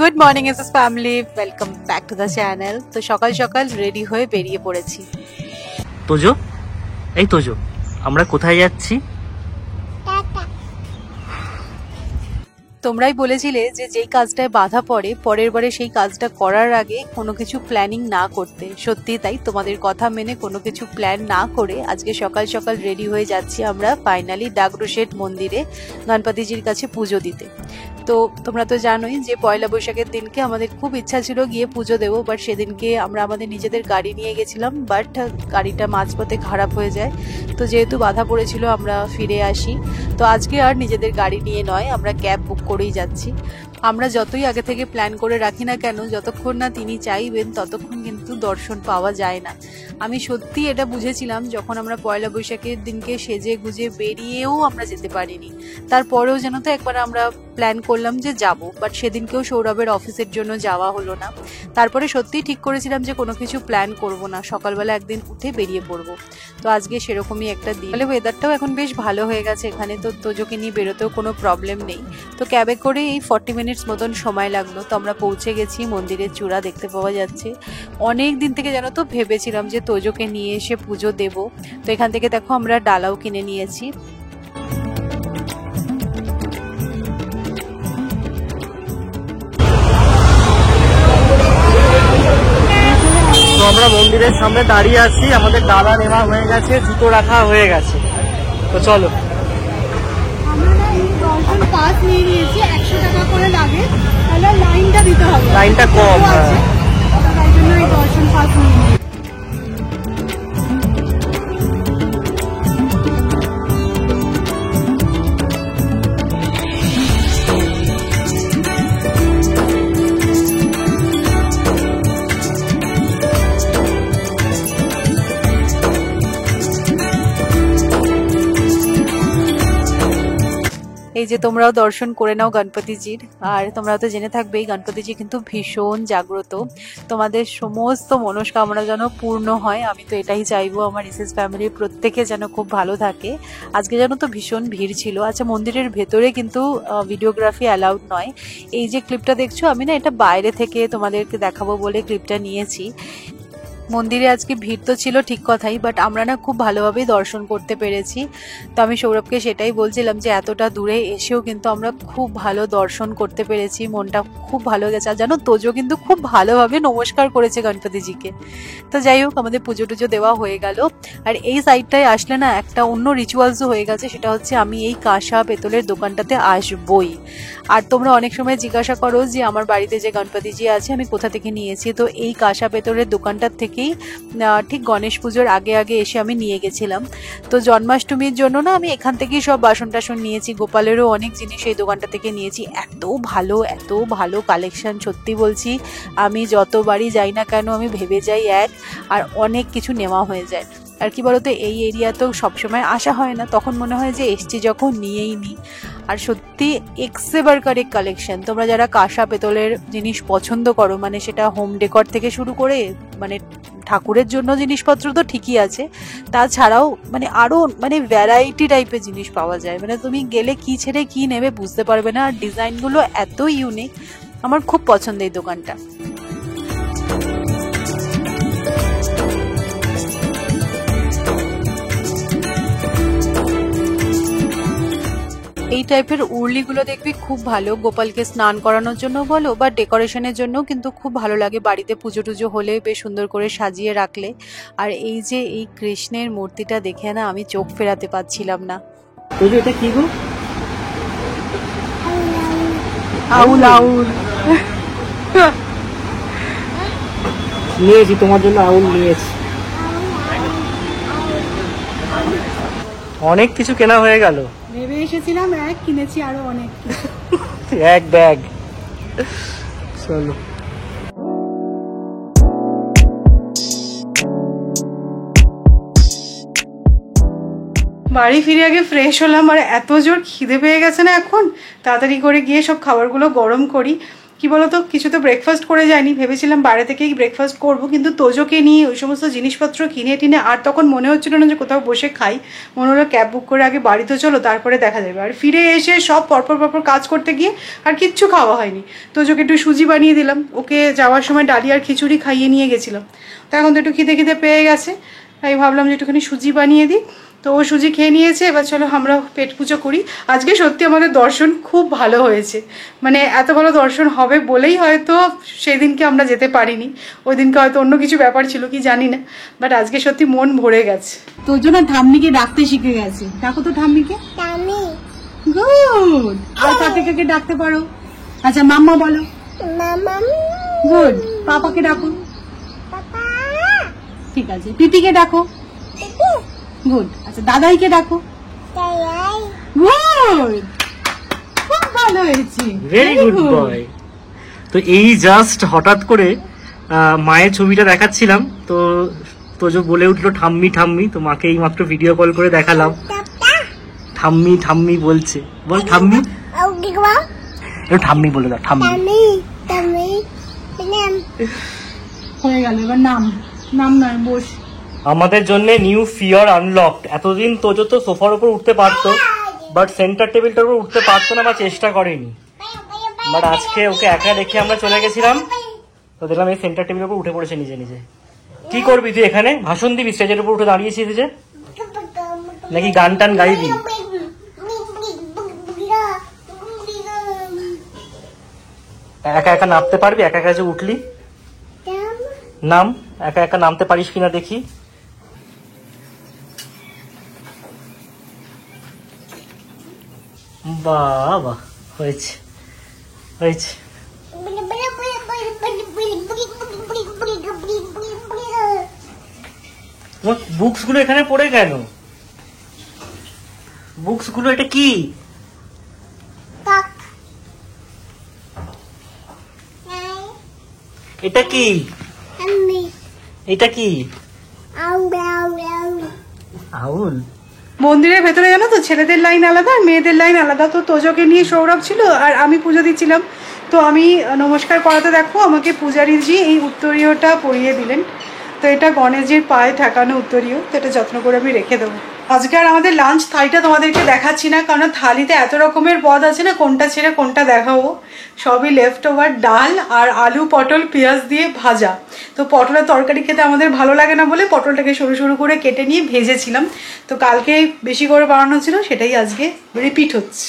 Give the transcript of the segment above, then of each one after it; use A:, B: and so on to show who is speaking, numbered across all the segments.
A: Good morning S family, welcome back to the channel. তো সকাল সকাল রেডি হয়ে বেরিয়ে পড়েছি।
B: তোজো, এই তোজো, আমরা কোথায় যাচ্ছি?
A: তোমরাই বলেছিলে যে যেই কাজটায় বাধা পড়ে পরের বারে সেই কাজটা করার আগে কোনো কিছু প্ল্যানিং না করতে। সত্যি তাই, তোমাদের কথা মেনে কোনো কিছু প্ল্যান না করে আজকে সকাল সকাল রেডি হয়ে যাচ্ছি আমরা ফাইনালি ডাকরোশেড মন্দিরে গণপতিজির কাছে পুজো দিতে। তো তোমরা তো জানোই যে পয়লা বৈশাখের দিনকে আমাদের খুব ইচ্ছা ছিল গিয়ে পুজো দেবো, বাট সেদিনকে আমরা আমাদের নিজেদের গাড়ি নিয়ে গেছিলাম, বাট গাড়িটা মাঝপথে খারাপ হয়ে যায়। তো যেহেতু বাধা পড়েছিল আমরা ফিরে আসি। তো আজকে আর নিজেদের গাড়ি নিয়ে নয়, আমরা ক্যাব বুক করেই যাচ্ছি। আমরা যতই আগে থেকে প্ল্যান করে রাখি না কেন, যতক্ষণ না তিনি চাইবেন ততক্ষণ কিন্তু দর্শন পাওয়া যায় না। আমি সত্যি এটা বুঝেছিলাম যখন আমরা পয়লা বৈশাখের দিনকে সেজে গুজে বেরিয়েও আমরা যেতে পারিনি। তারপরেও যেন তো একবার আমরা প্ল্যান করলাম যে যাব, বাট সেদিনকেও সৌরভের অফিসের জন্য যাওয়া হলো না। তারপরে সত্যিই ঠিক করেছিলাম যে কোনো কিছু প্ল্যান করব না, সকালবেলা একদিন উঠে বেরিয়ে পড়বো। তো আজকে সেরকমই একটা দিন। তাহলে ওয়েদারটাও এখন বেশ ভালো হয়ে গেছে এখানে, তো তোজোকে নিয়ে বেরোতেও কোনো প্রবলেম নেই। তো ক্যাবে করে এই 40 মিনিটস মতন সময় লাগলো। তো আমরা পৌঁছে গেছি, মন্দিরের চূড়া দেখতে পাওয়া যাচ্ছে। অনেক দিন থেকে জানো তো ভেবেছিলাম যে তোজোকে নিয়ে এসে পুজো দেব। তো এখান থেকে দেখো আমরা ডালাও কিনে নিয়েছি।
B: তো আমরা মন্দিরের সামনে দাঁড়িয়ে আছি, আমাদের ডালা নেওয়া হয়ে গেছে, জুতো রাখা হয়ে গেছে। তো চলো,
C: আমরা এই দর্শন পাস নিয়ে নিয়েছি, 100 টাকা করে লাগে, তাহলে লাইনটা দিতে হবে,
B: লাইনটা কম
C: আছে, তাই জন্য এই দর্শন পাস নিয়ে নিয়েছি।
A: এই যে তোমরাও দর্শন করে নাও গণপতিজির। আর তোমরা তো জেনে থাকবে এই গণপতিজি কিন্তু ভীষণ জাগ্রত। তোমাদের সমস্ত মনস্কামনা যেন পূর্ণ হয়, আমি তো এটাই চাইবো। আমার এসএস ফ্যামিলির প্রত্যেকে যেন খুব ভালো থাকে। আজকে যেন তো ভীষণ ভিড় ছিল। আচ্ছা, মন্দিরের ভেতরে কিন্তু ভিডিওগ্রাফি অ্যালাউড নয়। এই যে ক্লিপটা দেখছো, আমি না এটা বাইরে থেকে তোমাদেরকে দেখাবো বলে ক্লিপটা নিয়েছি। মন্দিরে আজকে ভিড় তো ছিল ঠিক কথাই, বাট আমরা না খুব ভালোভাবেই দর্শন করতে পেরেছি। তো আমি সৌরভকে সেটাই বলছিলাম যে এতটা দূরে এসেও কিন্তু আমরা খুব ভালো দর্শন করতে পেরেছি, মনটা খুব ভালো গেছে। আর জানো, তোজো কিন্তু খুব ভালোভাবে নমস্কার করেছে গণপতিজিকে। তো যাই হোক, আমাদের পুজো টুজো দেওয়া হয়ে গেল। আর এই সাইডটায় আসলে না একটা অন্য রিচুয়ালসও হয়ে গেছে, সেটা হচ্ছে আমি এই কাঁসা পেতলের দোকানটাতে আসবই। আর তোমরা অনেক সময় জিজ্ঞাসা করো যে আমার বাড়িতে যে গণপতিজি আছে আমি কোথা থেকে নিয়েছি। তো এই কাঁসা পেতলের দোকানটার থেকেই ঠিক গণেশ পুজোর আগে আগে এসে আমি নিয়ে গেছিলাম। তো জন্মাষ্টমীর জন্য না আমি এখান থেকেই সব বাসন টাসন নিয়েছি, গোপালেরও অনেক জিনিস এই দোকানটা থেকে নিয়েছি। এত ভালো কালেকশন, সত্যি বলছি। আমি যতবারই যাই না কেন আমি ভেবে যাই আর অনেক কিছু নেওয়া হয়ে যায়। আর কি বলতো, এই এরিয়াতেও সবসময় আসা হয় না, তখন মনে হয় যে এসছি যখন নিয়েই নিই। আর সত্যি এক্সে বারকার এক কালেকশন। তোমরা যারা কাঁসা পেতলের জিনিস পছন্দ করো, মানে সেটা হোম ডেকর থেকে শুরু করে মানে ঠাকুরের জন্য জিনিসপত্র তো ঠিকই আছে, তাছাড়াও মানে আরো মানে ভ্যারাইটি টাইপের জিনিস পাওয়া যায়। মানে তুমি গেলে কি ছেড়ে কি নেবে বুঝতে পারবে না। আর ডিজাইনগুলো এত ইউনিক, আমার খুব পছন্দ এই দোকানটা। এই টাইপের উর্লিগুলো দেখবি খুব ভালো, গোপালকে স্নান করানোর জন্য বলো বা ডেকোরেশনের জন্য কিন্তু খুব ভালো লাগে। বাড়িতে পুজো টুজো হলে বেশ সুন্দর করে সাজিয়ে রাখলে। আর এই যে এই কৃষ্ণের মূর্তিটা দেখে না আমি চোখ ফেরাতে পারছিলাম না।
B: এটা কি গো?
A: আউল আউল
B: নিয়েছি তোমার জন্য, আউল নিয়েছি। অনেক কিছু কেনা হয়ে গেল।
C: ভেবে এসেছিলাম এক, কিনেছি আরো অনেক।
B: এক ব্যাগ। চলো,
C: বাড়ি ফিরে আগে ফ্রেশ হলাম, আর এত জোর খিদে পেয়ে গেছে না এখন, তাড়াতাড়ি করে গিয়ে সব খাবারগুলো গরম করি।
A: কি বলতো, কিছু তো ব্রেকফাস্ট করে যায়নি, ভেবেছিলাম বাইরে থেকেই ব্রেকফাস্ট করব, কিন্তু তোজোকে নিয়ে ওই সমস্ত জিনিসপত্র কিনে টিনে আর তখন মনে হচ্ছিল না যে কোথাও বসে খাই। মনে হলো ক্যাব বুক করে আগে বাড়িতে চলো, তারপরে দেখা যাবে। আর ফিরে এসে সব পরপর কাজ করতে গিয়ে আর কিচ্ছু খাওয়া হয়নি। তোজোকে একটু সুজি বানিয়ে দিলাম, ওকে যাওয়ার সময় ডালি আর খিচুড়ি খাইয়ে নিয়ে গেছিলাম। তো এখন তো একটু খিদে পেয়ে গেছে, তাই ভাবলাম যে একটুখানি সুজি বানিয়ে দিই। তো ও সুজি খেয়ে নিয়েছে, এবার চলো আমরা পেট পুজো করি। আজকে সত্যি আমাদের দর্শন খুব ভালো হয়েছে, মানে এত ভালো দর্শন হবে বলেই হয়তো সেই দিনকে আমরা যেতে পারিনি। ওই দিনকে হয়তো অন্য কিছু ব্যাপার ছিল কি জানি না, বাট আজকে সত্যি মন ভরে গেছে। তোর জন্য ঠাম্মিকে ডাকতে শিখে গেছে। ডাকো তো ঠাম্মিকে। গুড। আর কাকে ডাকতে পারো? আচ্ছা মাম্মা বলো। গুড। পাপাকে ডাকো। ঠিক আছে। পিপিকে ডাকো। গুড। আচ্ছা দাদাইকে ডাকো। গুড, খুব ভালো হয়েছে,
B: ভেরি গুড বয়। তো এই জাস্ট হঠাৎ করে মায়ের ছবিটা দেখাচ্ছিলাম, তো তোজো বলে উঠলো ঠাম্মি ঠাম্মি। তো মাকে এই মাত্র ভিডিও কল করে দেখালাম, ঠাম্মি ঠাম্মি বলছে। বল ঠাম্মি, ঠাম্মি বলে দাও। ঠাম্মি
A: হয়ে গেল। এবার নাম নয়, বস।
B: আমাদের জন্য নিউ ফিয়ার আনলকড। এতদিন তোজো তো সোফার উপর উঠতে পারতো, বাট সেন্টার টেবিলটার উপর উঠতে পারতো না বা চেষ্টা করেনি। বাট আজকে ওকে একা রেখে আমরা চলে গেছিলাম, তো দেখলাম এই সেন্টার টেবিলের উপর উঠে পড়েছে নিজে নিজে। কি করবি তুই এখানে? ভাষণ দিবি? স্টেজের উপর উঠে দাঁড়িয়েছিস যে, নাকি গান টান গাইবি? একা একা নামতে পারবি? একা একা যে উঠলি, নাম। একা একা নামতে পারিস কিনা দেখি। বাবা, হয়েছে হয়েছে। বুকস গুলো এখানে পড়ে কেন? বুকস গুলো এটা কি? এটা কি? এটা কি? আউল।
A: মন্দিরের ভেতরে জানো তো ছেলেদের লাইন আলাদা আর মেয়েদের লাইন আলাদা। তো তোজোকে নিয়ে সৌরভ ছিল আর আমি পুজো দিচ্ছিলাম। তো আমি নমস্কার করাতে দেখো আমাকে পূজারীজি এই উত্তরীয়টা পরিয়ে দিলেন। তো এটা গণেশজির পায়ে ঠেকানো উত্তরীয়, তো এটা যত্ন করে আমি রেখে দেবো। আজকে আর আমাদের লাঞ্চ থালিটা তোমাদেরকে দেখাচ্ছি না, কারণ থালিতে এত রকমের পদ আছে না, কোনটা ছেড়ে কোনটা দেখাবো। সবই লেফট ওভার ডাল আর আলু পটল পেঁয়াজ দিয়ে ভাজা। তো পটলের তরকারি খেতে আমাদের ভালো লাগে না বলে পটলটাকে সরু সরু করে কেটে নিয়ে ভেজেছিলাম। তো কালকে বেশি করে বানানো ছিল, সেটাই আজকে রিপিট হচ্ছে।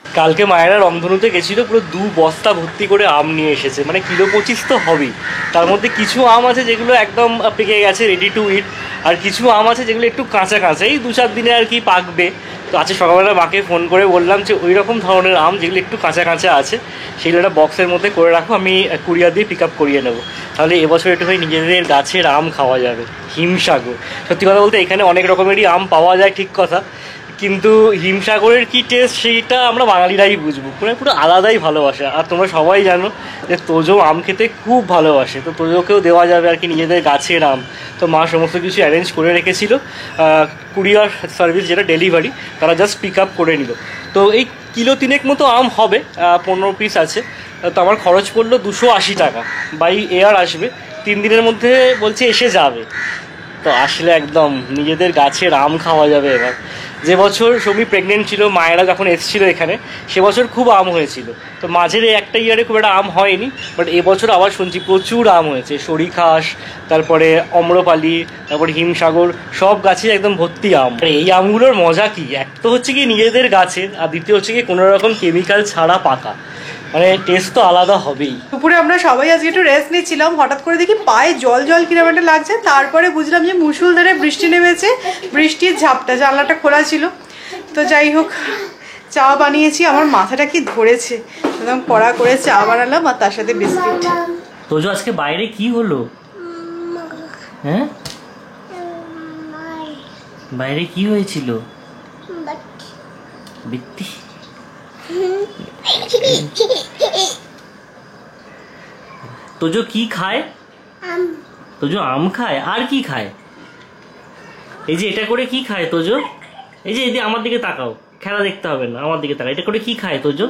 B: কালকে মায়েরা রংধনুতে গেছিল, পুরো 2 বস্তা ভর্তি করে আম নিয়ে এসেছে, মানে কিলো 25 তো হবেই। তার মধ্যে কিছু আম আছে যেগুলো একদম পেকে গেছে, রেডি টু ইট, আর কিছু আম আছে যেগুলো একটু কাঁচা কাঁচা, এই 2-4 দিনে আর কি পাকবে। তো আজকে সকালবেলা মাকে ফোন করে বললাম যে ওই রকম ধরনের আম যেগুলো একটু কাঁচা কাঁচা আছে সেগুলো একটা বক্সের মধ্যে করে রাখো, আমি কুরিয়ার দিয়ে পিক আপ করিয়ে নেবো। তাহলে এবছর একটু হয় নিজেদের গাছের আম খাওয়া যাবে। হিমসাগর, সত্যি কথা বলতে এখানে অনেক রকমেরই আম পাওয়া যায়, ঠিক কথা, কিন্তু হিমসাগরের কি টেস্ট সেইটা আমরা বাঙালিরাই বুঝবো, পুরো আলাদাই ভালোবাসা। আর তোমরা সবাই জানো যে তোজো আম খেতে খুব ভালোবাসে, তো তোজোকেও দেওয়া যাবে আর কি নিজেদের গাছের আম। তো মা সমস্ত কিছু অ্যারেঞ্জ করে রেখেছিল, কুরিয়ার সার্ভিস যেটা ডেলিভারি, তারা জাস্ট পিক আপ করে নিল। তো এই কিলো 3 মতো আম হবে, 15 পিস আছে। তো আমার খরচ পড়লো 280 টাকা। বাই এয়ার আসবে, 3 দিনের মধ্যে বলছে এসে যাবে। তো আসলে একদম নিজেদের গাছের আম খাওয়া যাবে এবার। যে বছর সৌমি প্রেগনেন্ট ছিল, মায়েরা যখন এসেছিল এখানে, সে বছর খুব আম হয়েছিল। তো মাঝের একটা ইয়ারে খুব একটা আম হয়নি, বাট এবছর আবার শুনছি প্রচুর আম হয়েছে। সরিখাস, তারপরে অম্রপালি, তারপরে হিমসাগর, সব গাছে একদম ভর্তি আম। আর এই আমগুলোর মজা কি, এক তো হচ্ছে কি নিজেদের গাছের, আর দ্বিতীয় হচ্ছে কি কোনো রকম কেমিক্যাল ছাড়া পাকা, মানে টেস্ট তো আলাদা হবেই।
A: দুপুরে আমরা সবাই আজকে একটু রেস্ট নিচ্ছিলাম, হঠাৎ করে দেখি পায়ে জল জল কিরকম একটা লাগছে। তারপরে বুঝলাম যে মুষলধারে বৃষ্টি নেমেছে, বৃষ্টির ঝাপটা, জানলাটা খোলা ছিল। তো যাই হোক, চা বানিয়েছি, আমার মাথাটা কি ধরেছে, একদম কড়া করে চা বানালাম আর তার সাথে বিস্কিট।
B: তোজো আজকে বাইরে কি হলো? হ্যাঁ, বাইরে কি হয়েছিল? বিত্তি। তোজো কি খায়? তোজো আম খায়, আর কি খায়? এই যে এটা করে কি খায় তোজো? এই যে আমার দিকে তাকাও, খেলা দেখতে হবে না, আমার দিকে তাকাও। এটা করে কি খায় তোজো?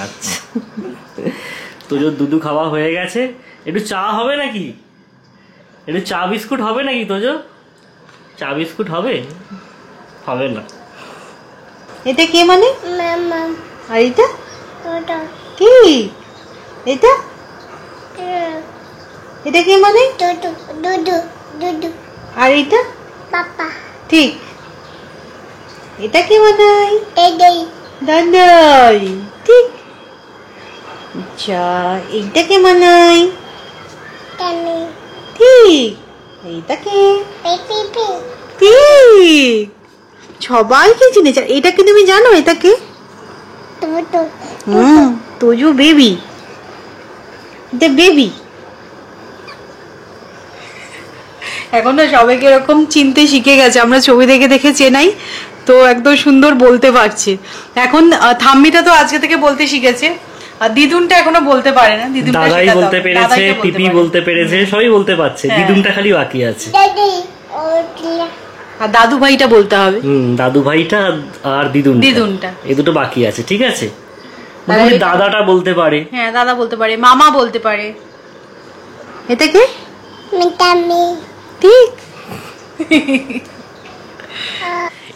B: আচ্ছা, তো যে দুধু খাওয়া হয়ে গেছে, একটু চা হবে নাকি? একটু চা বিস্কুট হবে নাকি তোজো? চা বিস্কুট হবে? হবে না।
C: এটা কে মানে? আর এটা কি? এটা এটা কে মানে? আর এটা ঠিক। এটা কে বানাই? দাদাই ঠিক। আচ্ছা, এইটা কে বানাই? ঠিক। এইটা কে? ঠিক। সবাইকে চিনেছ। এটা কি তুমি জানো? এটা কে? তোজো বেবি। এটা বেবি। এখন না সবাইকে এরকম চিনতে শিখে গেছে, আমরা ছবি দেখে দেখে চেনাই তো একদম সুন্দর বলতে পারছে। এখন থাম্মিটা তো আজকে থেকে বলতে শিখেছে, আর দিদুনটা এখনো বলতে পারে না। দিদুনটা
B: দাদাই বলতে পেরেছে, পিপি বলতে পেরেছে, সবই বলতে পারছে, দিদুনটা খালি বাকি আছে।
C: আর দাদু ভাইটা বলতে হবে।
B: দাদু ভাইটা আর দিদুনটা, এই দুটো বাকি আছে। ঠিক আছে, দাদাটা বলতে পারে।
C: হ্যাঁ, দাদা বলতে পারে, মামা বলতে পারে। এটা কে? ঠিক।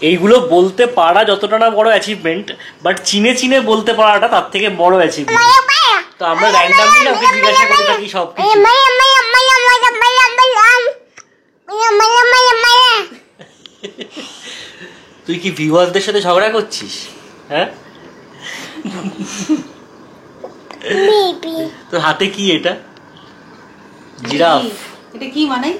B: এইগুলো বলতে পারা যতটা না বড় অ্যাচিভমেন্ট, বাট চিনে চিনে বলতে পারাটা তার থেকে বড় অ্যাচিভমেন্ট। তো আমরা র্যান্ডমলি না ওকে জিজ্ঞাসা করে থাকি সবকিছু। তুই কি ভিউয়ারদের সাথে ঝগড়া করছিস? হ্যাঁ, তোর হাতে কি? এটা জিরাফ।
C: এটা কি মানে?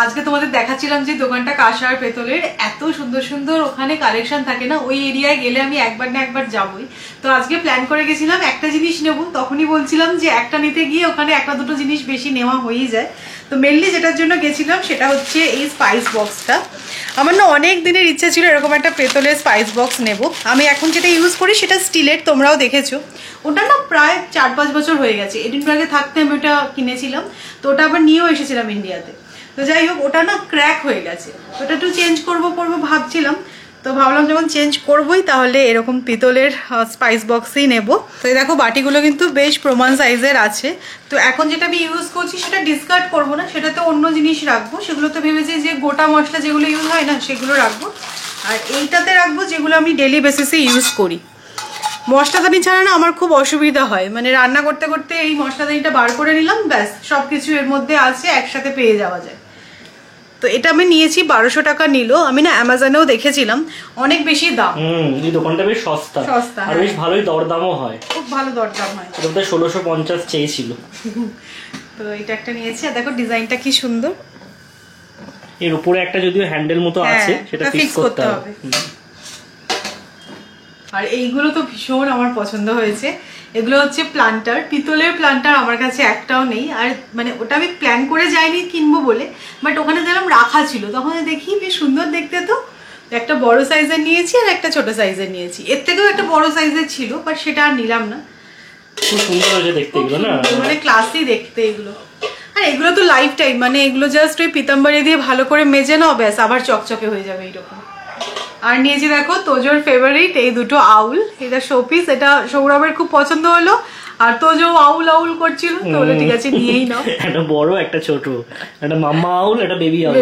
C: আজকে তোমাদের দেখাচ্ছিলাম যে দোকানটা কাঁসার পেতলের, এত সুন্দর সুন্দর ওখানে কালেকশন থাকে না, ওই এরিয়ায় গেলে আমি একবার না একবার যাবই। তো আজকে প্ল্যান করে গেছিলাম একটা জিনিস নেব, তখনই বলছিলাম যে একটা নিতে গিয়ে ওখানে একটা দুটো জিনিস বেশি নেওয়া হয়েই যায়। তো মেনলি যেটার জন্য গেছিলাম সেটা হচ্ছে এই স্পাইস বক্সটা। আমার না অনেক দিনের ইচ্ছা ছিল এরকম একটা পেতলের স্পাইস বক্স নেব। আমি এখন যেটা ইউজ করি সেটা স্টিলের, তোমরাও দেখেছো। ওটা না প্রায় 4-5 বছর হয়ে গেছে, এডিনবার্গে থাকতে আমি ওটা কিনেছিলাম, তো ওটা আবার নিয়েও এসেছিলাম ইন্ডিয়াতে। তো যাই হোক, ওটা না ক্র্যাক হয়ে গেছে, ওটা একটু চেঞ্জ করবো ভাবছিলাম। তো ভাবলাম যখন চেঞ্জ করবোই তাহলে এরকম পিতলের স্পাইস বক্সই নেব। তো এই দেখো বাটিগুলো কিন্তু বেশ প্রমাণ সাইজের আছে। তো এখন যেটা আমি ইউজ করছি সেটা ডিসকার্ড করবো না, সেটাতে অন্য জিনিস রাখবো। সেগুলো তো ভেবেছি যে গোটা মশলা যেগুলো ইউজ হয় না সেগুলো রাখবো, আর এইটাতে রাখবো যেগুলো আমি ডেলি বেসিসে ইউজ করি। মশলাদানি ছাড়া না আমার খুব অসুবিধা হয়, মানে রান্না করতে করতে এই মশলাদানিটা বার করে নিলাম, ব্যাস সব কিছু এর মধ্যে আছে, একসাথে পেয়ে যাওয়া যায়। তো এটা আমি নিয়েছি 1200 টাকা নিল। আমি না অ্যামাজনেও দেখেছিলাম অনেক বেশি দাম।
B: এই দোকানটা বেশ সস্তা, আর বেশ ভালোই দরদামও হয়,
C: খুব ভালো দরদাম হয়।
B: এটা 1650 চেয়েছিল।
C: তো এটা একটা নিয়েছি, আর দেখো ডিজাইনটা কি সুন্দর।
B: এর উপরে একটা যদিও হ্যান্ডেল মতো আছে, সেটা ফিক্স করতে হবে।
C: আর এইগুলো তো ভীষণ আমার পছন্দ হয়েছে। এগুলো হচ্ছে প্লান্টার, পিতলের প্লান্টার আমার কাছে একটাও নেই। আর মানে ওটা আমি প্ল্যান করে যাইনি কিনবো বলে, বাট ওখানে যেরকম রাখা ছিল তখন দেখি বেশ সুন্দর দেখতে। তো একটা বড় সাইজের নিয়েছি আর একটা ছোট সাইজের নিয়েছি, এর থেকেও একটা বড় সাইজের ছিল, বাট সেটা আর নিলাম না।
B: খুব সুন্দর হয়েছে দেখতে এগুলো, না
C: মানে ক্লাসি দেখতে এগুলো। আর এগুলো তো লাইফ টাইম, মানে এগুলো জাস্ট ওই পিতাম্বরি দিয়ে ভালো করে মেজে নাও, ব্যাস আবার চকচকে হয়ে যাবে এইরকম। আর নিয়েছি দেখো তোজোর ফেভারিট এই দুটো আউল, এটা শোপিস, এটা সৌরভের খুব পছন্দ হলো, আর তোজো আউল আউল করছিল, তো বলে ঠিক আছে নিয়েই নাও।
B: একটা বড় একটা ছোট, একটা মামা আউল, একটা বেবি আউল।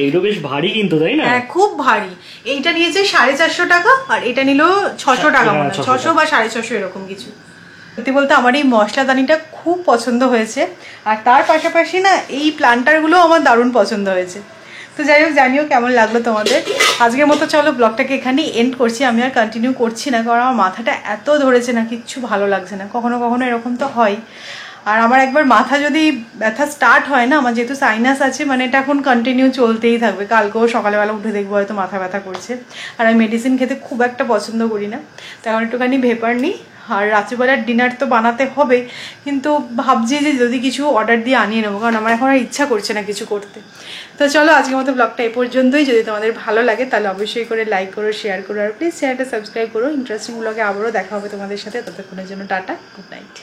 B: এইগুলো বেশ ভারী কিন্তু, তাই না?
C: হ্যাঁ খুব ভারী। এইটা নিয়েছে 450 টাকা, আর এটা নিল 600 টাকা, মানে 600 বা 650 এরকম কিছু। সত্যি বলতে আমার এই মশলাদানিটা খুব পছন্দ হয়েছে, আর তার পাশাপাশি না এই প্লান্টারগুলো আমার দারুণ পছন্দ হয়েছে। তো যাই হোক, জানিও কেমন লাগলো তোমাদের। আজকের মতো চলো ব্লগটাকে এখানেই এন্ড করছি, আমি আর কন্টিনিউ করছি না, কারণ আমার মাথাটা এত ধরেছে না, কিচ্ছু ভালো লাগছে না। কখনো কখনো এরকম তো হয়, আর আমার একবার মাথা যদি ব্যথা স্টার্ট হয় না, আমার যেহেতু সাইনাস আছে, মানে এটা এখন কন্টিনিউ চলতেই থাকবে। কালকেও সকালবেলা উঠে দেখবো হয়তো মাথা ব্যথা করছে, আর আমি মেডিসিন খেতে খুব একটা পছন্দ করি না। তো এখন একটুখানি ভেপার নিই, আর রাত্রিবেলার ডিনার তো বানাতে হবে, কিন্তু ভাবছি যে যদি কিছু অর্ডার দিয়ে আনিয়ে নেবো, কারণ আমার এখন আর ইচ্ছা করছে না কিছু করতে। তো চলো আজকের মতো ব্লগটা এই পর্যন্তই। যদি তোমাদের ভালো লাগে তাহলে অবশ্যই করে লাইক করো, শেয়ার করো, আর প্লিজ চ্যানেলটা সাবস্ক্রাইব করো। ইন্টারেস্টিং ব্লগে আবারও দেখা হবে তোমাদের সাথে, ততক্ষণের জন্য টাটা, গুড নাইট।